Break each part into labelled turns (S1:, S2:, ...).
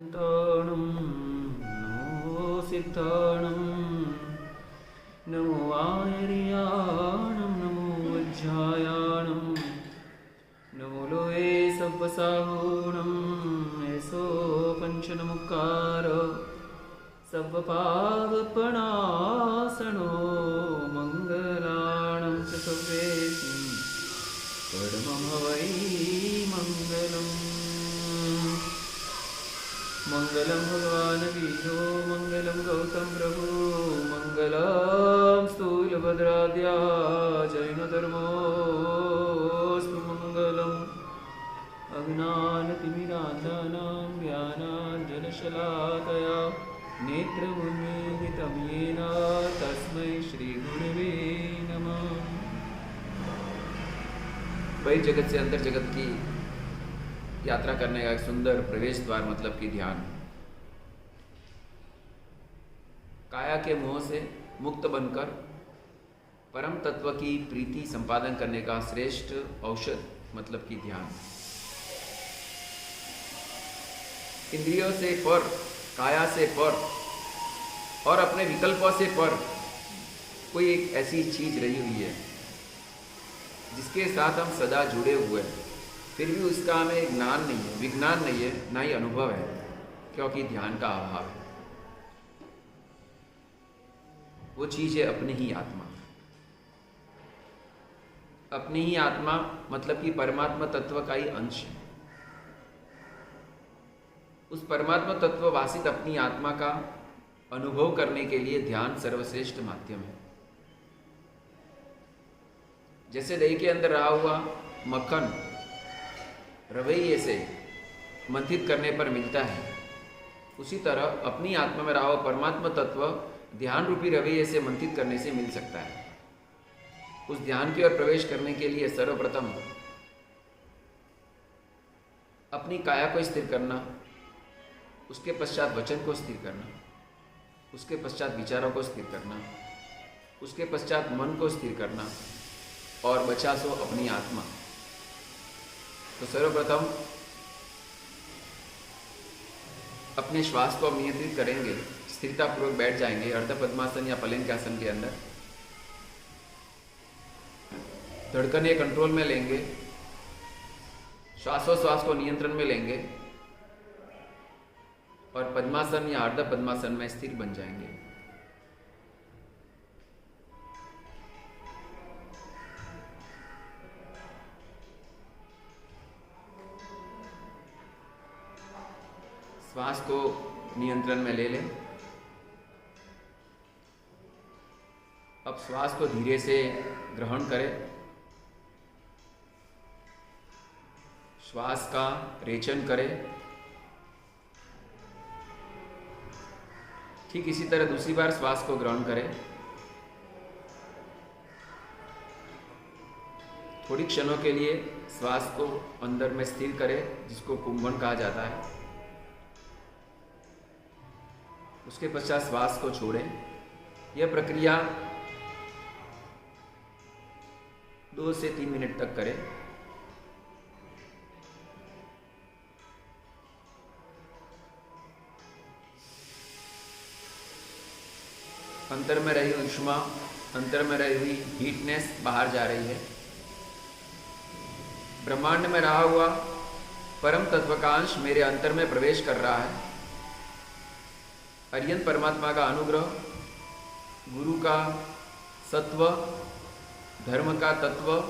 S1: सिद्धाणं नमो सिद्धाणं नमो आर्याणं नमो वज्रायाणं नमो लोये सव्वसाहूणं ऐसो पंचनमुकार सव्वपावपणासनो मङ्गलाणं च सव्येऽस्मिन् परमं हवै मङ्गलम् मंगलम भगवान विष्णु मंगलम गौतम प्रभु मंगलम स्थूलभद्राद्या जैन धर्मोस्तु मंगलम अज्ञानतिमिरान्धानां ज्ञानाञ्जनशलाकया नेत्रमुन्मीलितं येन तस्मै श्रीगुरवे नमः। वही जगत से अंतर जगत की यात्रा करने का एक सुंदर प्रवेश द्वार मतलब कि ध्यान। काया के मोह से मुक्त बनकर परम तत्व की प्रीति संपादन करने का श्रेष्ठ औषध मतलब कि ध्यान। इंद्रियों से पर, काया से पर और अपने विकल्पों से पर कोई एक ऐसी चीज रही हुई है जिसके साथ हम सदा जुड़े हुए हैं, फिर भी उसका हमें ज्ञान नहीं है, विज्ञान नहीं है, ना ही अनुभव है, क्योंकि ध्यान का अभाव है। वो चीज है अपनी ही आत्मा। अपनी ही आत्मा मतलब कि परमात्मा तत्व का ही अंश है। उस परमात्मा तत्व वासित अपनी आत्मा का अनुभव करने के लिए ध्यान सर्वश्रेष्ठ माध्यम है। जैसे दही के अंदर रहा हुआ मक्खन रवैये से मंथित करने पर मिलता है, उसी तरह अपनी आत्मा में रहा हुआ परमात्मा तत्व ध्यान रूपी रवैये से मंथित करने से मिल सकता है। उस ध्यान की ओर प्रवेश करने के लिए सर्वप्रथम अपनी काया को स्थिर करना, उसके पश्चात वचन को स्थिर करना, उसके पश्चात विचारों को स्थिर करना, उसके पश्चात मन को स्थिर करना और बचा सो अपनी आत्मा। तो सर्वप्रथम अपने श्वास को नियंत्रित करेंगे, स्थिरतापूर्वक बैठ जाएंगे अर्ध पद्मासन या पलंग आसन के अंदर। धड़कनें कंट्रोल में लेंगे, श्वासोश्वास को नियंत्रण में लेंगे और पद्मासन या अर्ध पद्मासन में स्थिर बन जाएंगे। श्वास को नियंत्रण में ले लें। अब श्वास को धीरे से ग्रहण करें। श्वास का रेचन करें। ठीक इसी तरह दूसरी बार श्वास को ग्रहण करें। थोड़ी क्षणों के लिए श्वास को अंदर में स्थिर करें, जिसको कुंभन कहा जाता है। उसके पश्चात श्वास को छोड़ें। यह प्रक्रिया 2 से 3 मिनट तक करें। अंदर में रही हुई उष्मा, अंदर में रही हुई हीटनेस बाहर जा रही है। ब्रह्मांड में रहा हुआ परम तत्व का अंश मेरे अंतर में प्रवेश कर रहा है। अरियन परमात्मा का अनुग्रह, गुरु का सत्व, धर्म का तत्व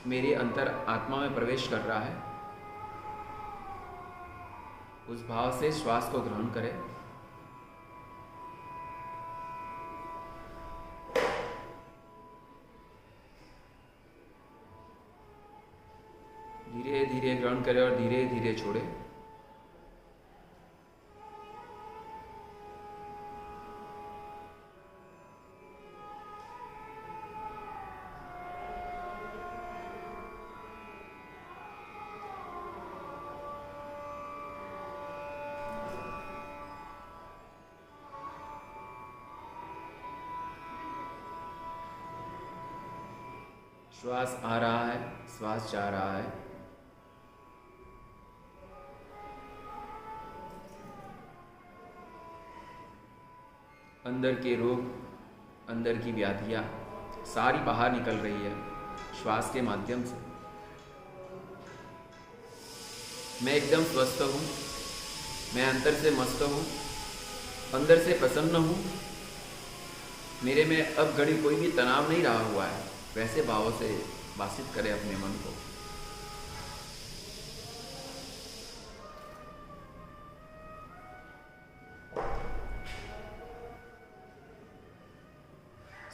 S1: मेरे अंतर आत्मा में प्रवेश कर रहा है। उस भाव से श्वास को ग्रहण करें। धीरे धीरे ग्रहण करें और धीरे धीरे छोड़ें। श्वास आ रहा है, श्वास जा रहा है। अंदर के रोग, अंदर की व्याधियाँ सारी बाहर निकल रही है श्वास के माध्यम से। मैं एकदम स्वस्थ हूँ, मैं अंदर से मस्त हूँ, अंदर से प्रसन्न हूँ। मेरे में अब घड़ी कोई भी तनाव नहीं रहा हुआ है। वैसे भावों से बासित करें अपने मन को।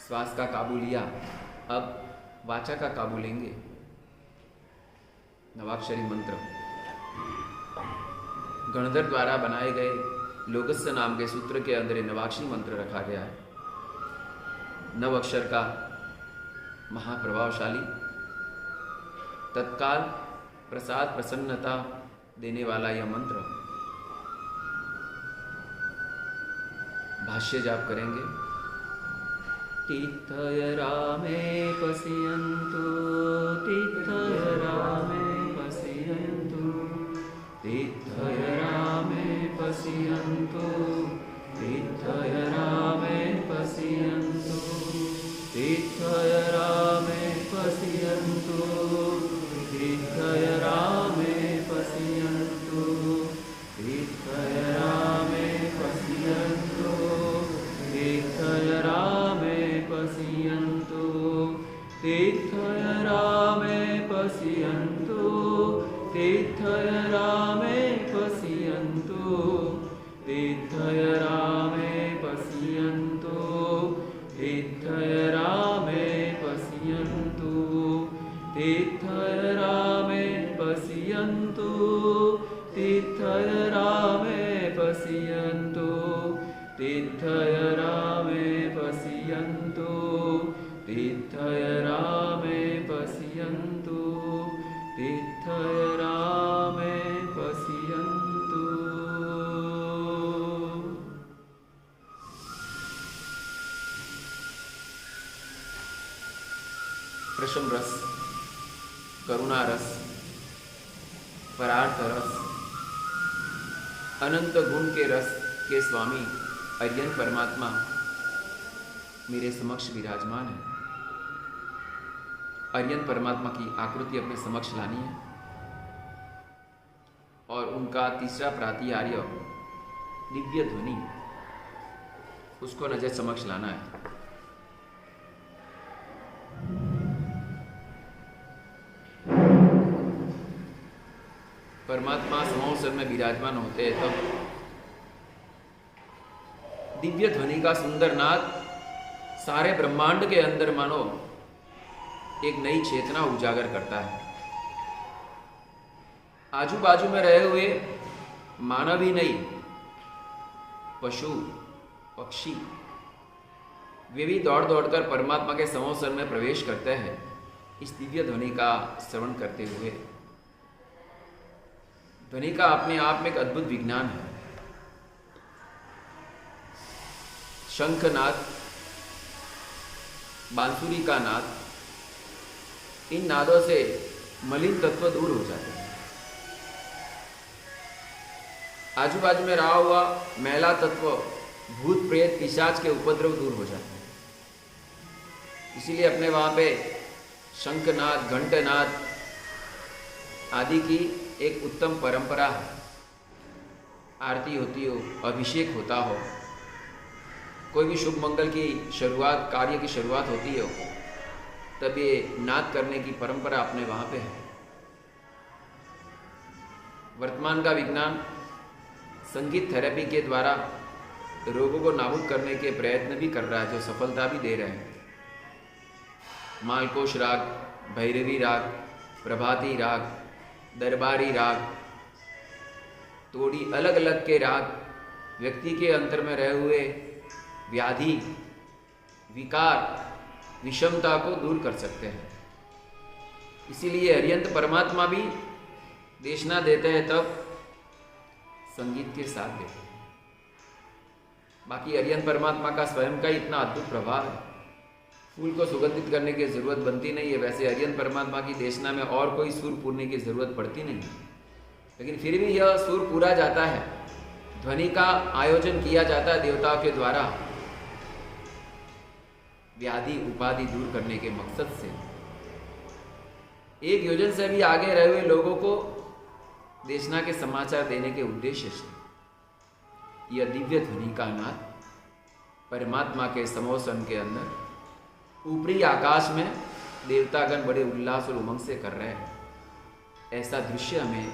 S1: श्वास का काबू लिया, अब वाचा का काबू लेंगे। नवाक्षरी मंत्र गणधर द्वारा बनाए गए लोकस्य नाम के सूत्र के अंदर नवाक्षरी मंत्र रखा गया है। नव अक्षर का महाप्रभावशाली, तत्काल प्रसाद प्रसन्नता देने वाला यह मंत्र भाष्य जाप करेंगे। तीर्थय रामे पश्यन्तु, तीर्थय रामे पश्यन्तु, तीर्थय रामे पश्यन्तु, तीर्थय रामे पश्यन्तु, तीर्थय रामे पश्यन्तु, तीर्थय रामे पश्यन्तु, तीर्थय रामे पश्यन्तु, तीर्थय रामे पश्यन्तु, तीर्थय रामे पश्यन्तु, तीर्थय रामे पश्यन्तु, तीर्थय रामे पश्यन्तु, तीर्थय रामे पश्यन्तु, तीर्थय रामे पश्यन्तु, तीर्थय रामे पश्यन्तु, तीर्थय रामे पश्यन्तु, तीर्थय रामे पश्यन्तु, तीर्थय रामे पश्यन्तु। प्रशम रस, करुणा रस, परार्थ रस, अनंत गुण के रस के स्वामी अर्यन परमात्मा मेरे समक्ष विराजमान है। अर्यन परमात्मा की आकृति अपने समक्ष लानी है और उनका तीसरा प्रातिहार्य दिव्य ध्वनि उसको नजर समक्ष लाना है। परमात्मा समावसर में विराजमान होते हैं तब दिव्य ध्वनि का सुंदर नाद सारे ब्रह्मांड के अंदर मानो एक नई चेतना उजागर करता है। आजू बाजू में रहे हुए मानव ही नहीं, पशु पक्षी वे भी दौड़ दौड़कर परमात्मा के संवत्सर में प्रवेश करते हैं इस दिव्य ध्वनि का श्रवण करते हुए। ध्वनि का अपने आप में एक अद्भुत विज्ञान है। शंखनाद, बांसुरी का नाद, इन नादों से मलिन तत्व दूर हो जाते हैं। आजू बाजू में रहा हुआ मैला तत्व, भूत प्रेत पिशाच के उपद्रव दूर हो जाते हैं। इसीलिए अपने वहाँ पे शंखनाद, घंटनाद आदि की एक उत्तम परंपरा है। आरती होती हो, अभिषेक होता हो, कोई भी शुभ मंगल की शुरुआत, कार्य की शुरुआत होती हो, तब ये नाद करने की परंपरा अपने वहाँ पे है। वर्तमान का विज्ञान संगीत थेरेपी के द्वारा रोगों को नाबूद करने के प्रयत्न भी कर रहा है, जो सफलता भी दे रहे हैं। मालकोश राग, भैरवी राग, प्रभाती राग, दरबारी राग, तोड़ी अलग अलग के राग व्यक्ति के अंतर में रहे हुए व्याधि, विकार, विषमता को दूर कर सकते हैं। इसीलिए हरियंत परमात्मा भी देशना देते हैं तब संगीत के साथ देते हैं। बाकी हरियंत परमात्मा का स्वयं का इतना अद्भुत प्रभाव है, फूल को सुगंधित करने की जरूरत बनती नहीं है। वैसे हरियंत परमात्मा की देशना में और कोई सुर पूरने की जरूरत पड़ती नहीं, लेकिन फिर भी यह सुर पूरा जाता है। ध्वनि का आयोजन किया जाता है देवताओं के द्वारा व्याधि उपाधि दूर करने के मकसद से 1 योजन से भी आगे रहे हुए लोगों को देशना के समाचार देने के उद्देश्य से यह दिव्य ध्वनि का नाद परमात्मा के समोसन के अंदर ऊपरी आकाश में देवतागण बड़े उल्लास और उमंग से कर रहे हैं। ऐसा दृश्य हमें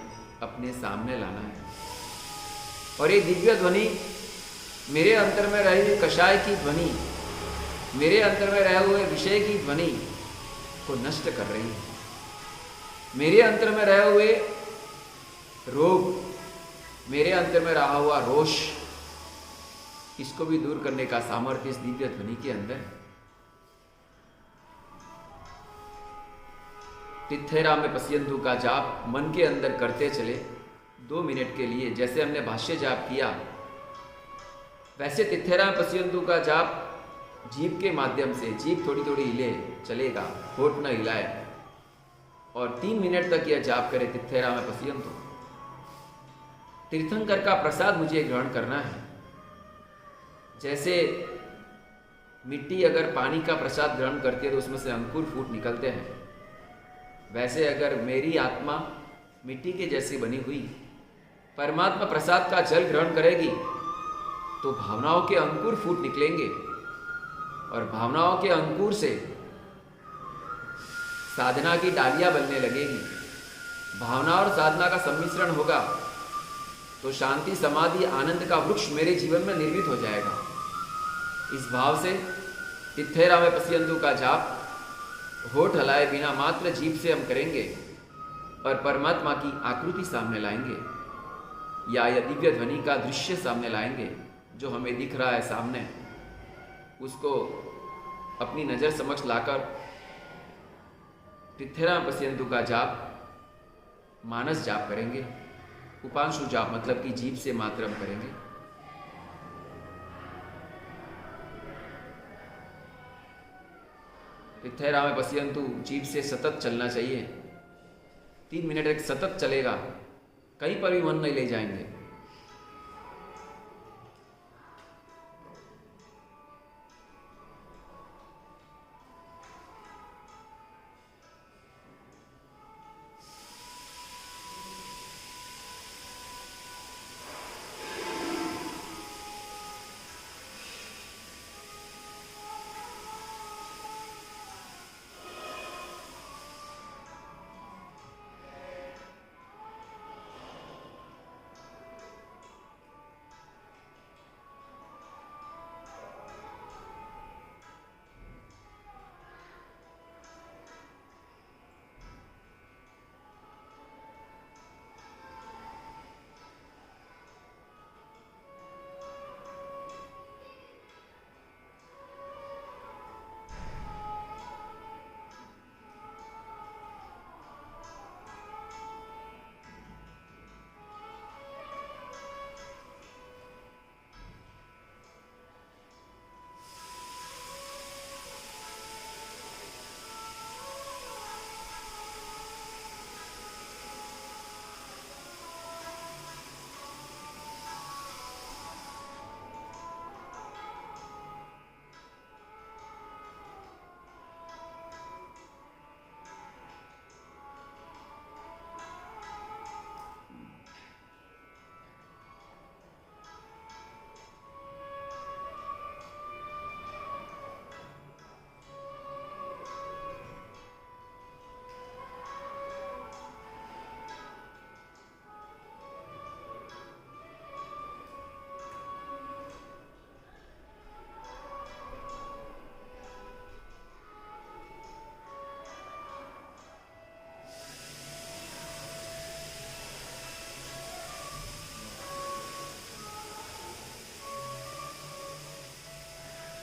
S1: अपने सामने लाना है। और ये दिव्य ध्वनि मेरे अंतर में रही हुई कषाय की ध्वनि, मेरे अंतर में रहे हुए विषय की ध्वनि को नष्ट कर रही है। मेरे अंतर में रहे हुए रोग, मेरे अंतर में रहा हुआ रोष, इसको भी दूर करने का सामर्थ्य इस दिव्य ध्वनि के अंदर है। तिथेरा में पश्यंतु का जाप मन के अंदर करते चले 2 मिनट के लिए। जैसे हमने भाष्य जाप किया वैसे तिथेरा में पश्यंतु का जाप जीभ के माध्यम से, जीभ थोड़ी थोड़ी हिले चलेगा, होठ न हिलाए, और 3 मिनट तक यह जाप करे तिथेरा में पश्यंतु। तीर्थंकर का प्रसाद मुझे ग्रहण करना है। जैसे मिट्टी अगर पानी का प्रसाद ग्रहण करती है तो उसमें से अंकुर फूट निकलते हैं, वैसे अगर मेरी आत्मा मिट्टी के जैसी बनी हुई परमात्मा प्रसाद का जल ग्रहण करेगी तो भावनाओं के अंकुर फूट निकलेंगे, और भावनाओं के अंकुर से साधना की डालियां बनने लगेगी। भावना और साधना का सम्मिश्रण होगा तो शांति समाधि आनंद का वृक्ष मेरे जीवन में निर्मित हो जाएगा। इस भाव से तिथेरा में पश्यंतु का जाप होठ हलाए बिना मात्र जीभ से हम करेंगे और परमात्मा की आकृति सामने लाएंगे, या यह दिव्य ध्वनि का दृश्य सामने लाएंगे जो हमें दिख रहा है सामने, उसको अपनी नज़र समक्ष लाकर तिथेरा में पश्यंतु का जाप मानस जाप करेंगे। उपांशु जाप मतलब कि जीभ से मात्र हम करेंगे। तिथेरा में पश्यंतु जीभ से सतत चलना चाहिए। 3 मिनट एक सतत चलेगा, कहीं पर भी मन नहीं ले जाएंगे।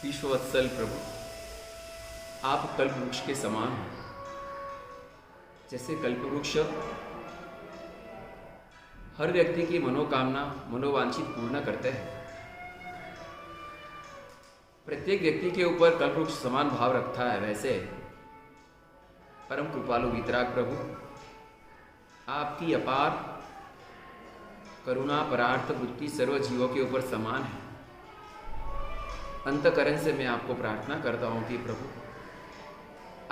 S1: विश्ववत्सल प्रभु, आप कल्प वृक्ष के समान हैं। जैसे कल्प वृक्ष हर व्यक्ति की मनोकामना मनोवांछित पूर्ण करते हैं, प्रत्येक व्यक्ति के ऊपर कल्प वृक्ष समान भाव रखता है, वैसे परम कृपालु वितराग प्रभु, आपकी अपार करुणा परार्थ वृत्ति सर्व जीवों के ऊपर समान है। अंतःकरण से मैं आपको प्रार्थना करता हूँ कि प्रभु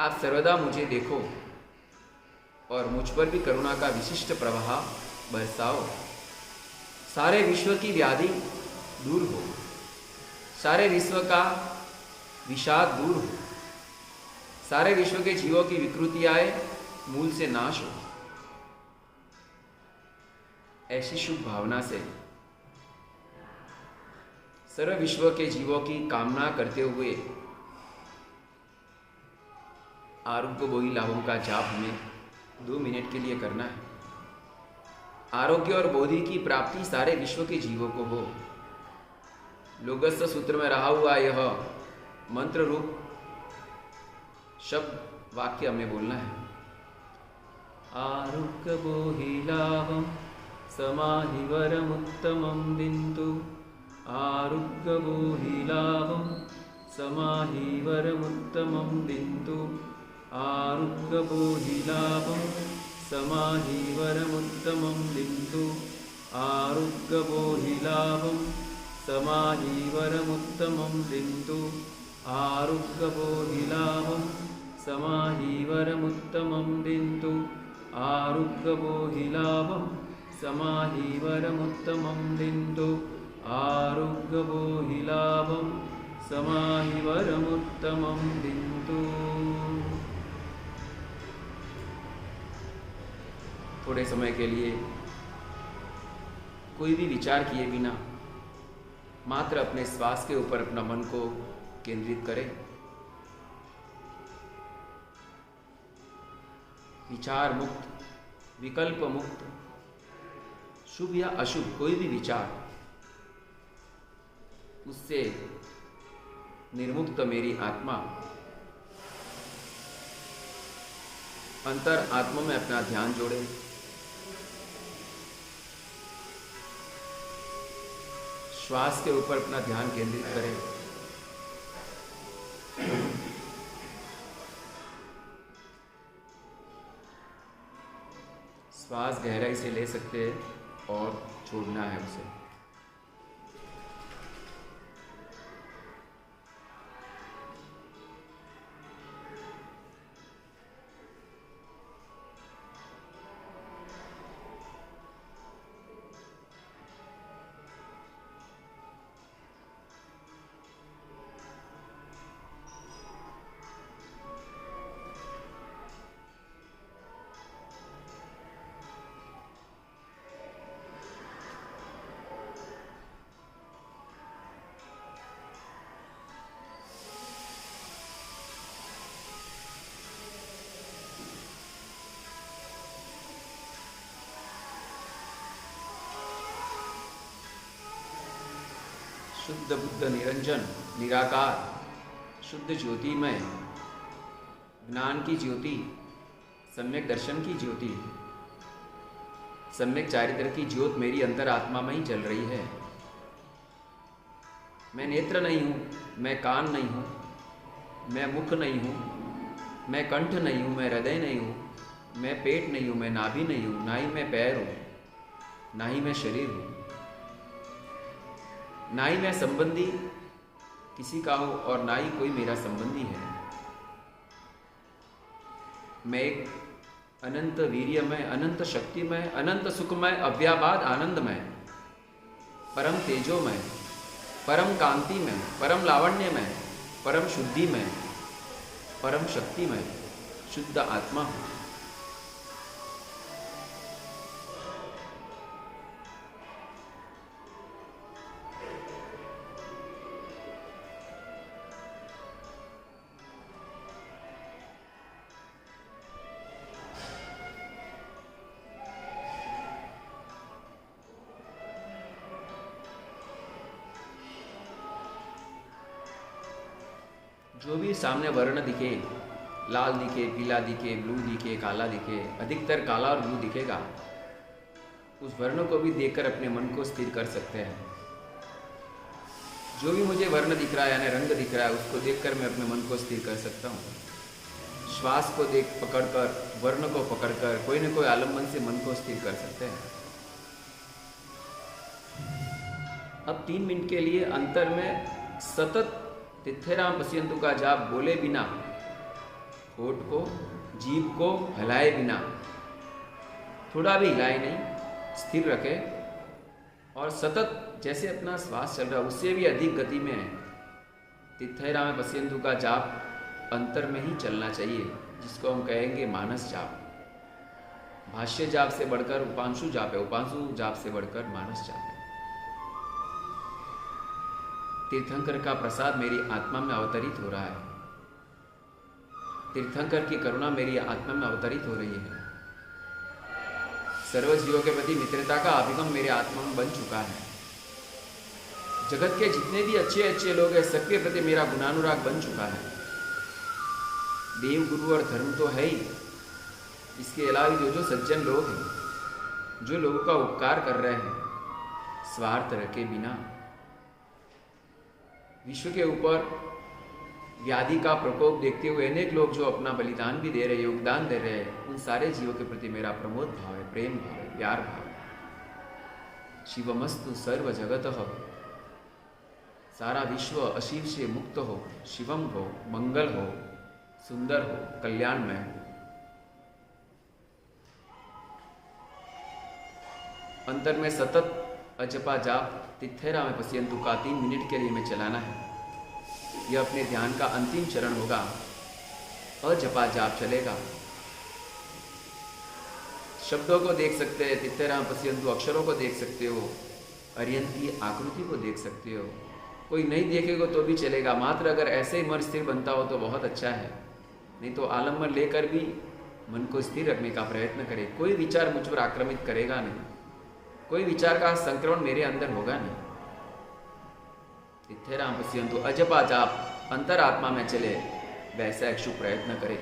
S1: आप सर्वदा मुझे देखो और मुझ पर भी करुणा का विशिष्ट प्रवाह बरसाओ। सारे विश्व की व्याधि दूर हो, सारे विश्व का विषाद दूर हो, सारे विश्व के जीवों की विकृतियाँ मूल से नाश हो। ऐसी शुभ भावना से सर्व विश्व के जीवों की कामना करते हुए आरोग्य बोहि लाभों का जाप हमें 2 मिनट के लिए करना है। आरोग्य और बोधि की प्राप्ति सारे विश्व के जीवों को हो। लोगस्य सूत्र में रहा हुआ यह मंत्र रूप शब्द वाक्य हमें बोलना है। आरोग्य बोहि लाभम समाहि वरमुत्तमं दिन्तु। आरोग्य बोहि लाभम समाहि वरमुत्तमं दिन्तु। आरोग्य बोहि लाभम समाहि वरमुत्तमं दिन्तु। आरोग्य बोहि लाभम समाहि वरमुत्तमं दिन्तु। आरोग्य बोहि लाभम समाहि वरमुत्तमं दिन्तु। आरोग्य बोहि लाभम समाहि वरमुत्तमं दिन्तु। आरोग्य बोहि लाभम समाहि वरमुत्तमं दिन्तु। थोड़े समय के लिए कोई भी विचार किए बिना मात्र अपने श्वास के ऊपर अपना मन को केंद्रित करें। विचार मुक्त, विकल्प मुक्त, शुभ या अशुभ कोई भी विचार, उससे निर्मुक्त मेरी आत्मा अंतर आत्मा में अपना ध्यान जोड़े। श्वास के ऊपर अपना ध्यान केंद्रित करें। श्वास गहराई से ले सकते हैं और छोड़ना है उसे। शुद्ध बुद्ध निरंजन निराकार शुद्ध ज्योतिमय ज्ञान की ज्योति, सम्यक दर्शन की ज्योति, सम्यक चारित्र की ज्योत मेरी अंतरात्मा में ही जल रही है। मैं नेत्र नहीं हूँ, मैं कान नहीं हूँ, मैं मुख नहीं हूँ, मैं कंठ नहीं हूँ, मैं हृदय नहीं हूँ, मैं पेट नहीं हूँ, मैं नाभि नहीं हूँ, ना ही मैं पैर हूँ, ना ही मैं शरीर हूँ, ना ही मैं संबंधी किसी का हूँ और ना ही कोई मेरा संबंधी है। मैं एक अनंत वीर्यमय, अनंत शक्तिमय, अनंत सुखमय, अव्याबाद आनंदमय, परम तेजोमय, परम कांतिमय, परम लावण्यमय, परम शुद्धिमय, परम शक्तिमय शुद्ध आत्मा हूँ। जो भी सामने वर्ण दिखे, लाल दिखे, पीला दिखे, ब्लू दिखे, काला दिखे, अधिकतर काला और ब्लू दिखेगा, उस वर्ण को भी देखकर अपने मन को स्थिर कर सकते हैं। जो भी मुझे वर्ण दिख रहा है यानी रंग दिख रहा है, उसको देखकर मैं अपने मन को स्थिर कर सकता हूँ। श्वास को देख पकड़कर, वर्ण को पकड़कर कोई न कोई आलम्बन से मन को स्थिर कर सकते हैं। अब 3 मिनट के लिए अंतर में सतत तिथेराम पश्यंतु का जाप बोले बिना, होठ को, जीभ को हिलाए बिना, थोड़ा भी हिलाए नहीं, स्थिर रखे और सतत जैसे अपना श्वास चल रहा है उससे भी अधिक गति में है। तिथेराम पश्यंतु का जाप अंतर में ही चलना चाहिए, जिसको हम कहेंगे मानस जाप। भाष्य जाप से बढ़कर उपांशु जाप है, उपांशु जाप से बढ़कर मानस जाप है। तीर्थंकर का प्रसाद मेरी आत्मा में अवतरित हो रहा है, तीर्थंकर की करुणा मेरी आत्मा में अवतरित हो रही है। सर्व जीवों के प्रति मित्रता का अभिगम मेरे आत्मा में बन चुका है। जगत के जितने भी अच्छे अच्छे लोग हैं सबके प्रति मेरा गुणानुराग बन चुका है। देव, गुरु और धर्म तो है ही, इसके अलावा जो सज्जन लोग हैं, जो लोगों का उपकार कर रहे हैं स्वार्थ रखे बिना, विश्व के ऊपर व्याधि का प्रकोप देखते हुए अनेक लोग जो अपना बलिदान भी दे रहे हैं, योगदान दे रहे हैं, उन सारे जीवों के प्रति मेरा प्रमोद भाव है, प्रेम भाव है, प्यार भाव है। शिवमस्तु सर्व जगतः, सारा विश्व अशिव से मुक्त हो, शिवम हो, मंगल हो, सुंदर हो, कल्याणमय हो। अंतर में सतत अजपा जाप तिथेराम पश्यंतु का 3 मिनट के लिए में चलाना है। यह अपने ध्यान का अंतिम चरण होगा। अजपा जाप चलेगा। शब्दों को देख सकते हैं, तिथेराम पश्यंतु अक्षरों को देख सकते हो, अर्यंत की आकृति को देख सकते हो। कोई नहीं देखेगा तो भी चलेगा, मात्र अगर ऐसे ही मन स्थिर बनता हो तो बहुत अच्छा है। नहीं तो आलम्बन लेकर भी मन को स्थिर रखने का प्रयत्न करे। कोई विचार मुझ पर आक्रमित करेगा नहीं, कोई विचार का संक्रमण मेरे अंदर होगा नहीं। तिथेराम पश्यंतु अजपा जाप अंतरात्मा में चले, वैसा एक शुभ प्रयत्न करे।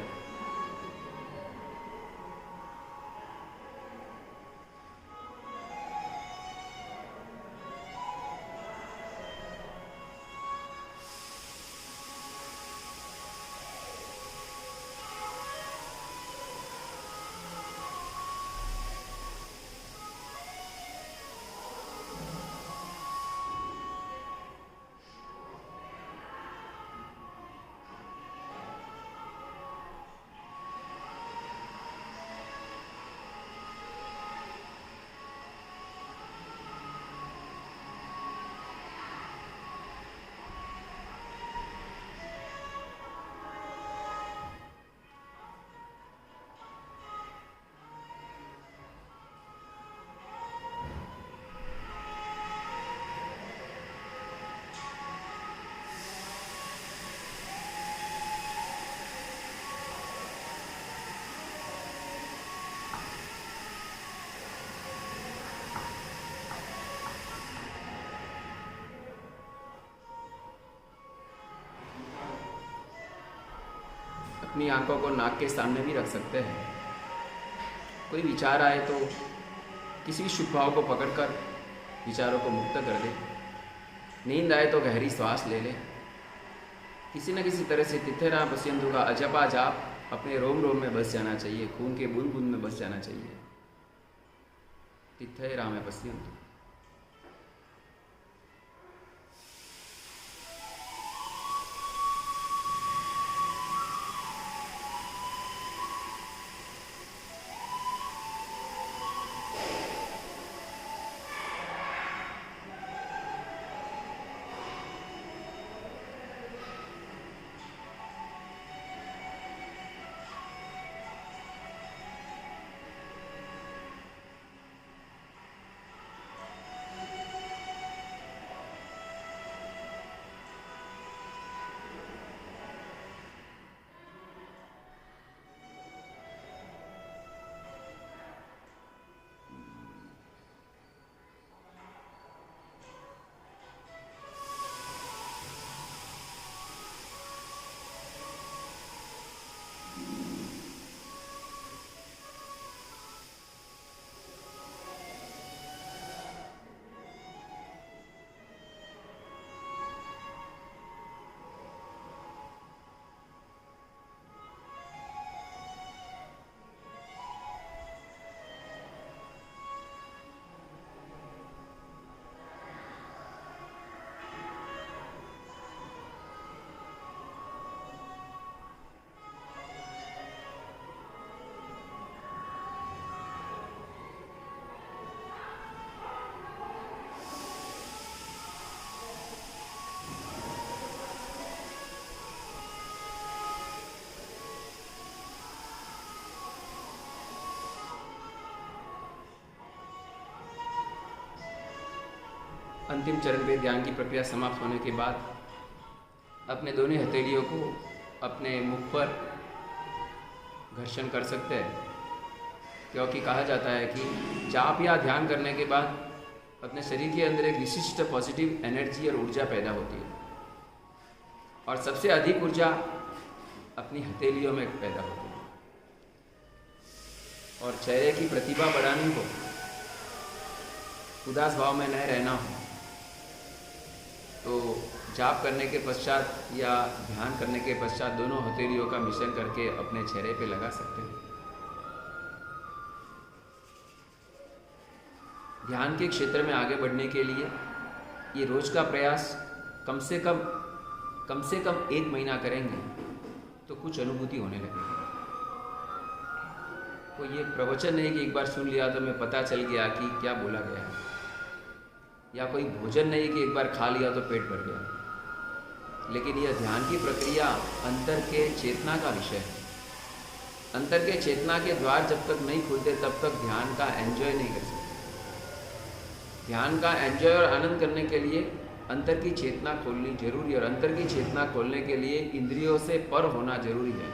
S1: अपनी आंखों को नाक के सामने भी रख सकते हैं। कोई विचार आए तो किसी शुभ भाव को पकड़कर विचारों को मुक्त कर दे। नींद आए तो गहरी श्वास ले ले। किसी न किसी तरह से तिथेराम पश्यंतु का अजपा जाप अपने रोम रोम में बस जाना चाहिए, खून के बूंद बूंद में बस जाना चाहिए। तिथेराम पश्यंतु। अंतिम चरण पे ध्यान की प्रक्रिया समाप्त होने के बाद अपने दोनों हथेलियों को अपने मुख पर घर्षण कर सकते हैं, क्योंकि कहा जाता है कि जाप या ध्यान करने के बाद अपने शरीर के अंदर एक विशिष्ट पॉजिटिव एनर्जी और ऊर्जा पैदा होती है, और सबसे अधिक ऊर्जा अपनी हथेलियों में पैदा होती है। और चेहरे की प्रतिभा बढ़ानी हो, उदास भाव में न रहना हो, तो जाप करने के पश्चात या ध्यान करने के पश्चात दोनों हथेलियों का मिश्रण करके अपने चेहरे पे लगा सकते हैं। ध्यान के क्षेत्र में आगे बढ़ने के लिए ये रोज का प्रयास कम से कम 1 महीना करेंगे तो कुछ अनुभूति होने लगेगी। कोई ये प्रवचन नहीं कि एक बार सुन लिया तो मैं पता चल गया कि क्या बोला गया है, या कोई भोजन नहीं कि एक बार खा लिया तो पेट भर गया। लेकिन यह ध्यान की प्रक्रिया अंतर के चेतना का विषय है। अंतर के चेतना के द्वार जब तक नहीं खुलते तब तक ध्यान का एंजॉय नहीं कर सकते। ध्यान का एंजॉय और आनंद करने के लिए अंतर की चेतना खोलनी जरूरी है, और अंतर की चेतना खोलने के लिए इंद्रियों से पर होना जरूरी है।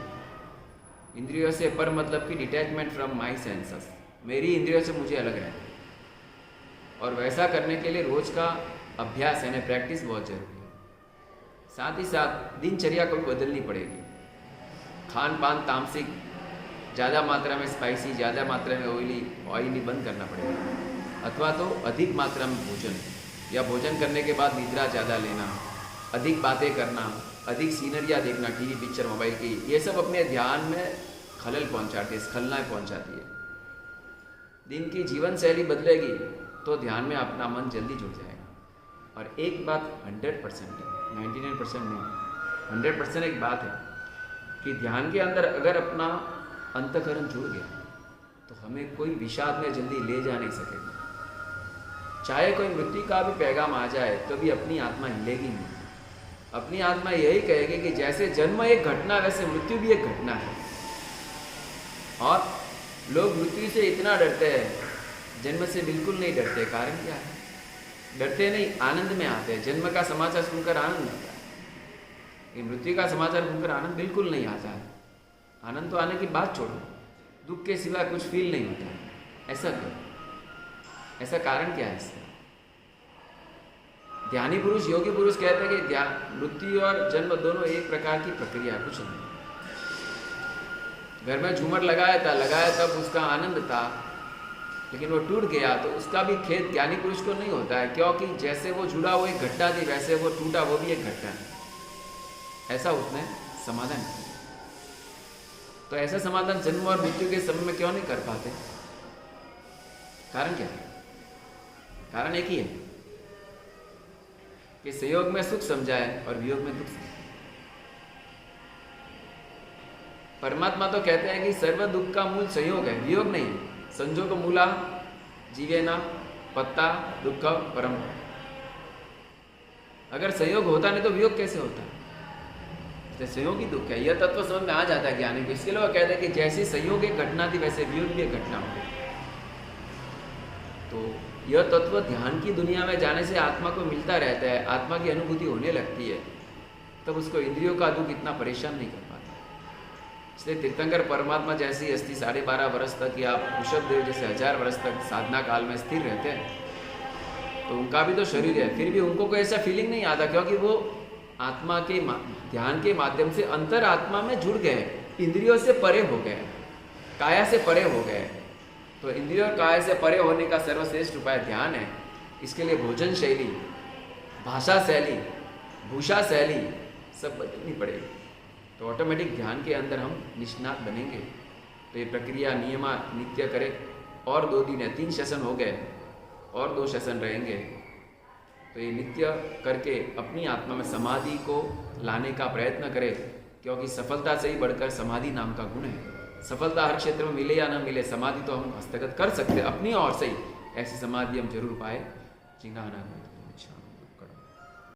S1: इंद्रियों से पर मतलब कि डिटैचमेंट फ्रॉम माई सेंसेस, मेरी इंद्रियों से मुझे अलग रहना। और वैसा करने के लिए रोज का अभ्यास यानी प्रैक्टिस बहुत जरूरी है। साथ ही साथ दिनचर्या को बदलनी पड़ेगी। खान पान तामसिक, ज़्यादा मात्रा में स्पाइसी, ज़्यादा मात्रा में ऑयली बंद करना पड़ेगा, अथवा तो अधिक मात्रा में भोजन, या भोजन करने के बाद निद्रा ज़्यादा लेना, अधिक बातें करना, अधिक सीनरियाँ देखना, टीवी पिक्चर मोबाइल की, ये सब अपने ध्यान में खलल पहुँचाती है, स्खलनाएँ पहुँचाती है। दिन की जीवन शैली बदलेगी तो ध्यान में अपना मन जल्दी जुड़ जाएगा। और एक बात 100% है, 99% नहीं, 100% एक बात है कि ध्यान के अंदर अगर अपना अंतःकरण जुड़ गया तो हमें कोई विषाद में जल्दी ले जा नहीं सकेगा। चाहे कोई मृत्यु का भी पैगाम आ जाए तो भी अपनी आत्मा हिलेगी नहीं। अपनी आत्मा यही कहेगी कि जैसे जन्म एक घटना वैसे मृत्यु भी एक घटना है। और लोग मृत्यु से इतना डरते हैं, जन्म से बिल्कुल नहीं डरते। कारण क्या है? डरते नहीं, आनंद में आते हैं। जन्म का समाचार सुनकर आनंद आता है, कि मृत्यु का समाचार सुनकर आनंद बिल्कुल नहीं आता है। आनंद तो आने की बात छोड़ो, दुख के सिवा कुछ फील नहीं होता। ऐसा क्यों? ऐसा कारण क्या है इसका? ध्यानी पुरुष, योगी पुरुष कहते हैं कि ध्यान, मृत्यु और जन्म दोनों एक प्रकार की प्रक्रिया, कुछ नहीं। घर में झूमर लगाया तब उसका आनंद था, लेकिन वो टूट गया तो उसका भी खेद ज्ञानी पुरुष को नहीं होता है, क्योंकि जैसे वो जुड़ा वो एक घटना थी, वैसे वो टूटा वो भी एक घटना है। ऐसा उसने समाधान किया। तो ऐसा समाधान जन्म और मृत्यु के समय में क्यों नहीं कर पाते? कारण क्या है? कारण एक ही है कि संयोग में सुख समझाए और वियोग में दुख समझाए। परमात्मा तो कहते हैं कि सर्व दुख का मूल संयोग है, वियोग नहीं। संजोग मूला जीवेना पत्ता दुख परम। अगर संयोग होता नहीं तो वियोग कैसे होता? संयोग ही दुख है। यह तत्व समझ में आ जाता है ज्ञानी को। इसके लिए वो कहते हैं कि जैसी संयोग एक घटना थी वैसे वियोग भी एक घटना हो गई। तो यह तत्व ध्यान की दुनिया में जाने से आत्मा को मिलता रहता है, आत्मा की अनुभूति होने लगती है, तब उसको इंद्रियों का दुख इतना परेशान नहीं कर पाता। इसलिए तीर्थंकर परमात्मा जैसी हस्ती 12.5 वर्ष तक या ऋषभ देव जैसे 1000 वर्ष तक साधना काल में स्थिर रहते हैं, तो उनका भी तो शरीर है, फिर भी उनको कोई ऐसा फीलिंग नहीं आता, क्योंकि वो आत्मा के ध्यान के माध्यम से अंतर आत्मा में जुड़ गए, इंद्रियों से परे हो गए, काया से परे हो गए। तो इंद्रियों और काया से परे होने का सर्वश्रेष्ठ उपाय ध्यान है। इसके लिए भोजन शैली, भाषा शैली, भूषा शैली सब बदलनी पड़ेगी, तो ऑटोमेटिक ध्यान के अंदर हम निष्णात बनेंगे। तो ये प्रक्रिया नियमा नित्य करें। और 2 दिन है, 3 सेशन हो गए, और 2 सेशन रहेंगे। तो ये नित्य करके अपनी आत्मा में समाधि को लाने का प्रयत्न करें, क्योंकि सफलता से ही बढ़कर समाधि नाम का गुण है। सफलता हर क्षेत्र में मिले या न मिले, समाधि तो हम हस्तगत कर सकते हैं अपनी ओर से ही। ऐसी समाधि हम जरूर पाए। जिंगा